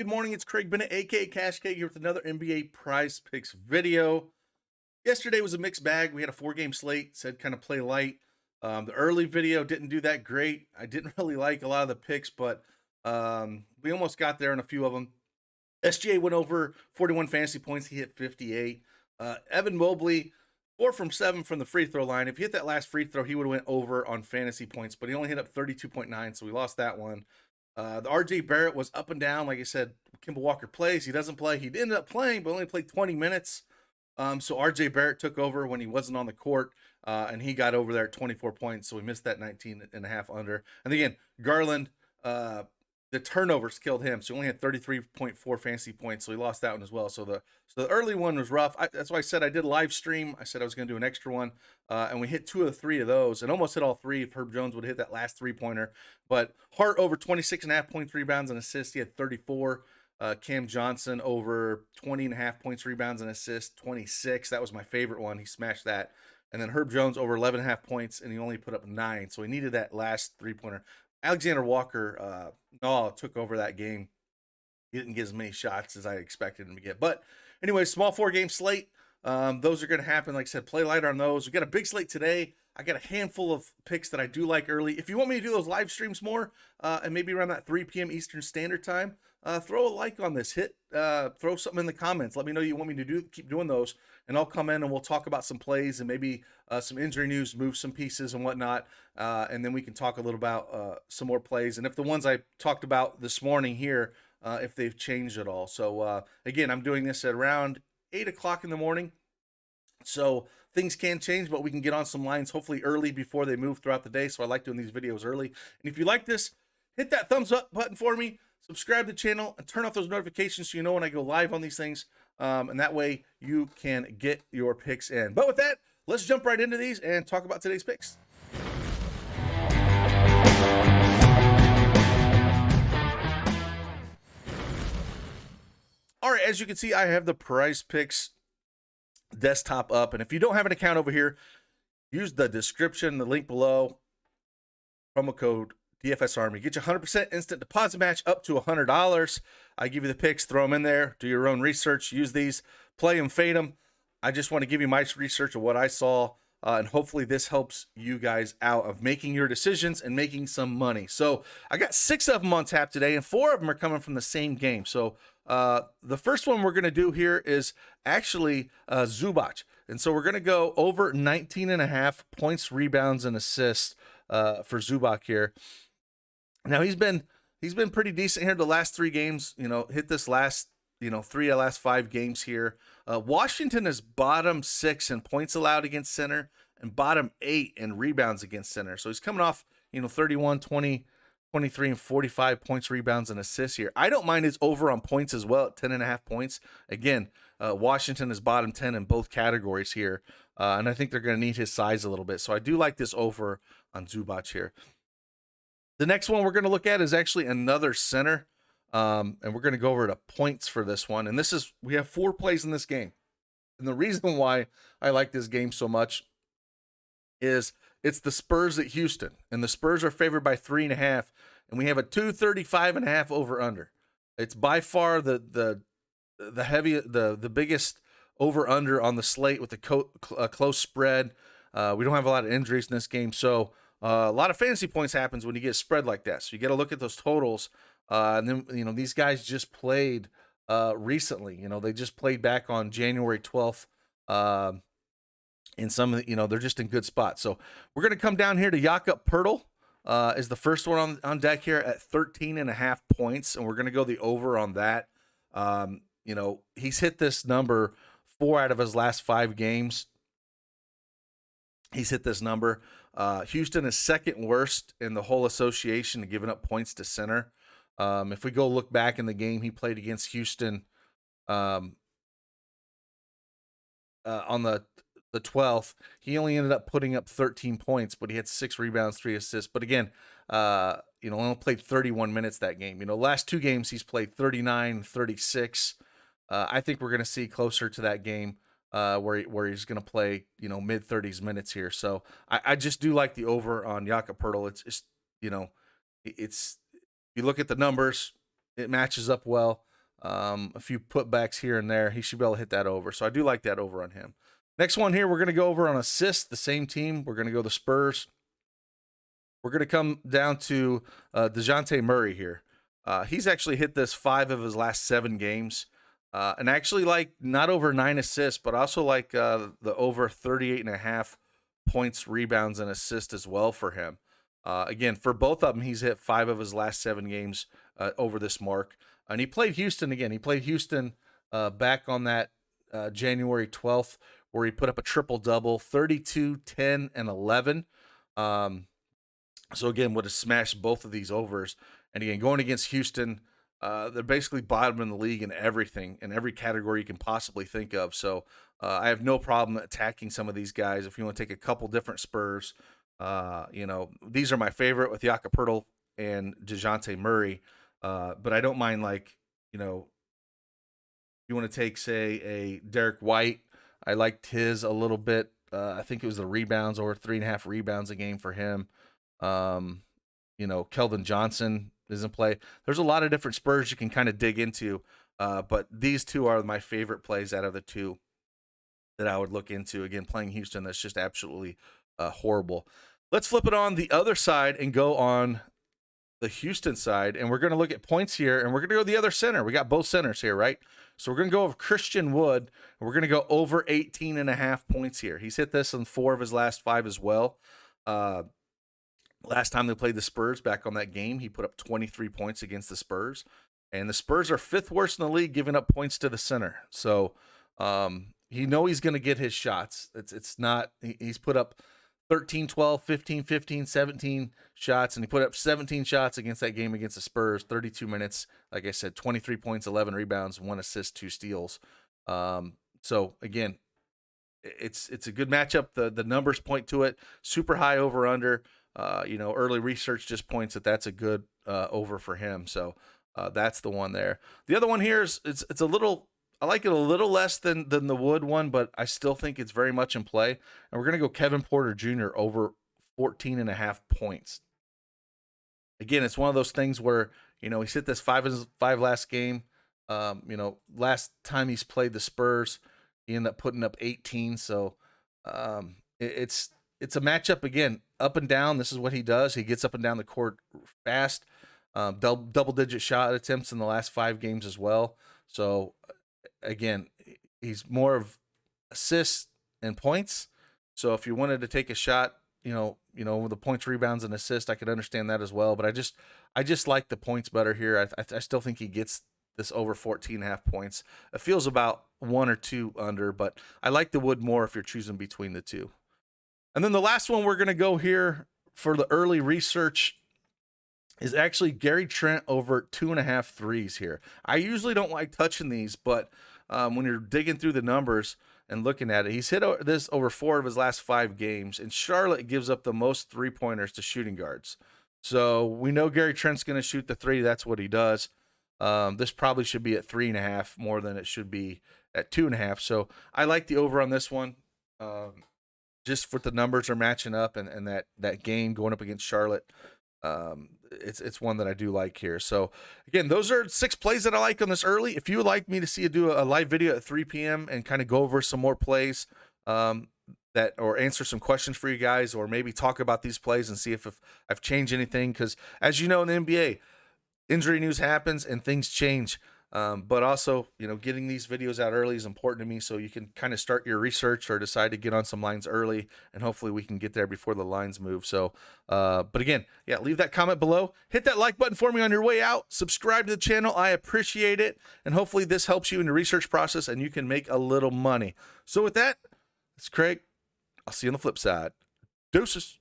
Good morning, it's Craig Bennett, aka CashKeg, here with another NBA PrizePicks video. Yesterday was a mixed bag. We had a 4-game slate, said kind of play light. The early video didn't do that great. I didn't really like a lot of the picks, but we almost got there in a few of them. SGA went over 41 fantasy points. He hit 58. Evan Mobley, 4 from 7 from the free throw line. If he hit that last free throw, he would have went over on fantasy points, but he only hit up 32.9, so we lost that one. The RJ Barrett was up and down. Like I said, Kemba Walker plays. He doesn't play. He ended up playing, but only played 20 minutes. So RJ Barrett took over when he wasn't on the court, and he got over there at 24 points. So we missed that 19 and a half under. And again, Garland, the turnovers killed him. So he only had 33.4 fantasy points. So he lost that one as well. So the early one was rough. That's why I said I did a live stream. I said I was going to do an extra one, and we hit 2 of the 3 of those, and almost hit all 3 if Herb Jones would hit that last 3-pointer. But Hart over 26.5 points, rebounds, and assists. He had 34. Cam Johnson over 20.5 points, rebounds, and assists, 26. That was my favorite one. He smashed that. And then Herb Jones over 11.5 points, and he only put up 9. So he needed that last 3-pointer. Alexander Walker took over that game. He didn't get as many shots as I expected him to get. But anyway, small 4-game slate. Those are going to happen. Like I said, play light on those. We got a big slate today. I got a handful of picks that I do like early. If you want me to do those live streams more, and maybe around that 3 p.m. Eastern Standard Time, throw a like on this. Throw something in the comments. Let me know you want me to keep doing those, and I'll come in and we'll talk about some plays and maybe some injury news, move some pieces and whatnot, and then we can talk a little about some more plays. And if the ones I talked about this morning here, if they've changed at all. So again, I'm doing this at around 8 o'clock in the morning. So things can change, but we can get on some lines hopefully early before they move throughout the day. So I like doing these videos early. And if you like this, hit that thumbs up button for me, subscribe to the channel, and turn off those notifications so you know when I go live on these things. And that way you can get your picks in. But with that, let's jump right into these and talk about today's picks. All right, as you can see, I have the PrizePicks desktop up, and if you don't have an account over here, use the description, the link below, promo code DFSArmy. Get you 100% instant deposit match up to $100. I give you the picks, throw them in there, do your own research, use these, play them, fade them. I just want to give you my research of what I saw, and hopefully this helps you guys out of making your decisions and making some money. So I got 6 of them on tap today, and 4 of them are coming from the same game. So the first one we're going to do here is actually Zubac. And so we're going to go over 19.5 points, rebounds, and assists for Zubac here. Now he's been pretty decent here the last 3 games. Hit this last 3 of the last 5 games here. Washington is bottom 6 in points allowed against center and bottom 8 in rebounds against center. So he's coming off 31, 20, 23, and 45 points, rebounds, and assists here. I don't mind his over on points as well at 10.5 points. Again, Washington is bottom 10 in both categories here, and I think they're going to need his size a little bit. So I do like this over on Zubac here. The next one we're going to look at is actually another center, and we're going to go over to points for this one. And we have 4 plays in this game. And the reason why I like this game so much is it's the Spurs at Houston, and the Spurs are favored by 3.5, and we have a 235.5 over under. It's by far the biggest over under on the slate with a close spread. We don't have a lot of injuries in this game, so a lot of fantasy points happens when you get a spread like that. So you got to look at those totals, and then these guys just played recently. They just played back on January 12th. In some of the, they're just in good spots. So we're going to come down here to Jakob Poeltl is the first one on deck here at 13.5 points. And we're going to go the over on that. He's hit this number 4 out of his last 5 games. He's hit this number. Houston is second worst in the whole association, giving up points to center. If we go look back in the game he played against Houston on the 12th, he only ended up putting up 13 points, but he had 6 rebounds, 3 assists. But again, only played 31 minutes that game. Last 2 games he's played 39, 36. I think we're going to see closer to that game where he's going to play, mid 30s minutes here. So I just do like the over on Jakob Poeltl. It's just, it's you look at the numbers, it matches up well. a few putbacks here and there. He should be able to hit that over. So I do like that over on him. Next one here, we're going to go over on assists, the same team. We're going to go the Spurs. We're going to come down to DeJounte Murray here. He's actually hit this 5 of his last 7 games. And actually like not over 9 assists, but also like the over 38.5 points, rebounds, and assists as well for him. Again, for both of them, he's hit 5 of his last 7 games over this mark. And he played Houston again. He played Houston back on that January 12th, where he put up a triple-double, 32, 10, and 11. So again, would have smashed both of these overs. And again, going against Houston, they're basically bottom in the league in everything, in every category you can possibly think of. So I have no problem attacking some of these guys. If you want to take a couple different Spurs, these are my favorite with Jakob Poeltl and DeJounte Murray. But I don't mind, like, you want to take, say, a Derek White. I liked his a little bit. I think it was the rebounds, over 3.5 rebounds a game for him. Keldon Johnson is in play. There's a lot of different Spurs you can kind of dig into, but these two are my favorite plays out of the two that I would look into. Again, playing Houston, that's just absolutely horrible. Let's flip it on the other side and go on the Houston side, and we're going to look at points here, and we're going to go the other center. We got both centers here, right? So we're going to go over Christian Wood, and we're going to go over 18.5 points here. He's hit this in 4 of his last 5 as well. Last time they played the Spurs, back on that game, he put up 23 points against the Spurs. And the Spurs are 5th worst in the league giving up points to the center. So he's going to get his shots. It's not – he's put up 13, 12, 15, 15, 17 shots, and he put up 17 shots against that game against the Spurs, 32 minutes. Like I said, 23 points, 11 rebounds, 1 assist, 2 steals. So, again, it's a good matchup. The numbers point to it. Super high over-under. Early research just points that that's a good over for him. So that's the one there. The other one here is it's a little, I like it a little less than the Wood one, but I still think it's very much in play. And we're going to go Kevin Porter Jr. over 14.5 points. Again, it's one of those things where, he's hit this 5 last game. Last time he's played the Spurs, he ended up putting up 18. So it's a matchup, again, up and down. This is what he does. He gets up and down the court fast. Double-digit shot attempts in the last 5 games as well. So, again, he's more of assists and points. So if you wanted to take a shot, with the points, rebounds, and assists, I could understand that as well. But I just like the points better here. I still think he gets this over 14.5 points. It feels about 1 or 2 under, but I like the Wood more if you're choosing between the two. And then the last one we're going to go here for the early research is actually Gary Trent over 2.5 threes here. I usually don't like touching these, but when you're digging through the numbers and looking at it, he's hit this over 4 of his last 5 games, and Charlotte gives up the most 3-pointers to shooting guards. So we know Gary Trent's going to shoot the 3. That's what he does. This probably should be at 3.5 more than it should be at 2.5. So I like the over on this one. Just for the numbers are matching up and that game going up against Charlotte. It's one that I do like here. So again, those are 6 plays that I like on this early. If you would like me to do a live video at 3 p.m. and kind of go over some more plays or answer some questions for you guys, or maybe talk about these plays and see if I've changed anything, because as you know, in the NBA, injury news happens and things change. But also, getting these videos out early is important to me, so you can kind of start your research or decide to get on some lines early, and hopefully we can get there before the lines move. So, but again, leave that comment below. Hit that like button for me on your way out. Subscribe to the channel. I appreciate it. And hopefully this helps you in the research process and you can make a little money. So with that, it's Craig. I'll see you on the flip side. Deuces.